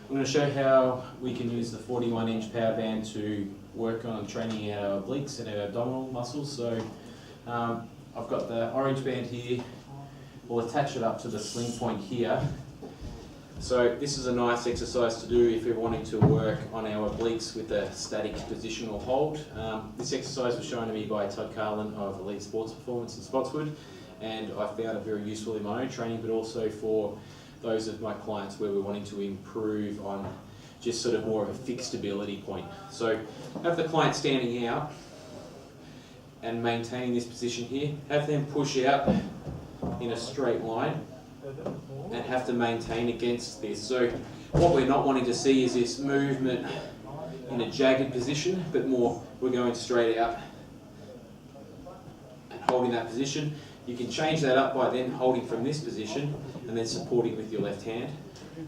I'm going to show how we can use the 41-inch power band to work on training our obliques and our abdominal muscles. So I've got the orange band here. We'll attach it up to the sling point here. So this is a nice exercise to do if we're wanting to work on our obliques with a static positional hold. This exercise was shown to me by Todd Carlin of Elite Sports Performance in Spotswood, and I found it very useful in my own training, but also for those of my clients where we're wanting to improve on just sort of more of a fixed stability point. So have the client standing out and maintaining this position here. Have them push out in a straight line and have to maintain against this. So what we're not wanting to see is this movement in a jagged position, but more we're going straight out and holding that position. You can change that up by then holding from this position and then supporting with your left hand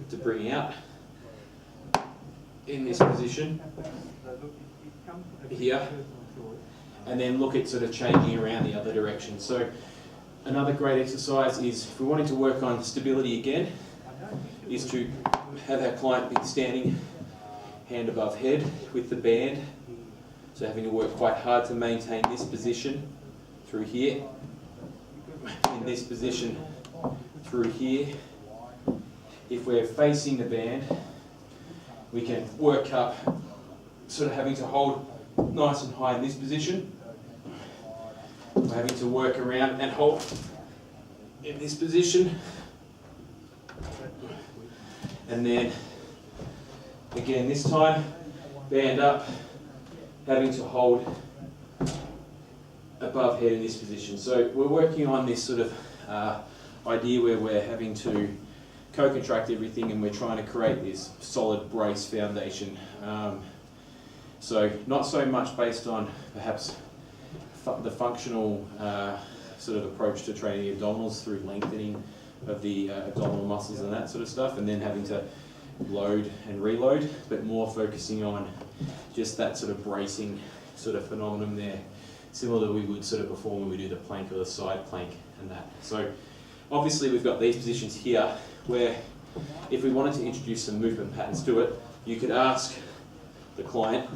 to bring out in this position here, and then look at sort of changing around the other direction. So another great exercise is, if we're wanting to work on stability again, is to have our client be standing hand above head with the band. So having to work quite hard to maintain this position through here, in this position through here. If we're facing the band, we can work up, sort of having to hold nice and high in this position. We're having to work around and hold in this position. And then, again this time, band up, having to hold above head in this position. So we're working on this sort of idea where we're having to co-contract everything and we're trying to create this solid brace foundation. So not so much based on perhaps the functional sort of approach to training the abdominals through lengthening of the abdominal muscles and that sort of stuff, and then having to load and reload, but more focusing on just that sort of bracing sort of phenomenon there, similar to we would sort of perform when we do the plank or the side plank and that. So obviously we've got these positions here where if we wanted to introduce some movement patterns to it, you could ask the client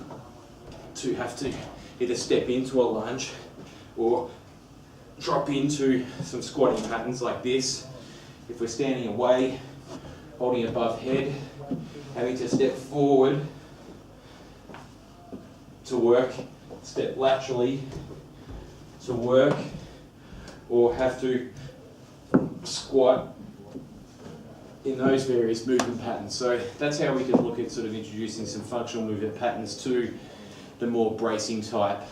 to have to either step into a lunge or drop into some squatting patterns like this. If we're standing away, holding above head, having to step forward to work, step laterally to work, or have to squat in those various movement patterns. So that's how we can look at sort of introducing some functional movement patterns to the more bracing type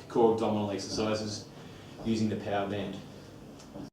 core abdominal exercises using the power band.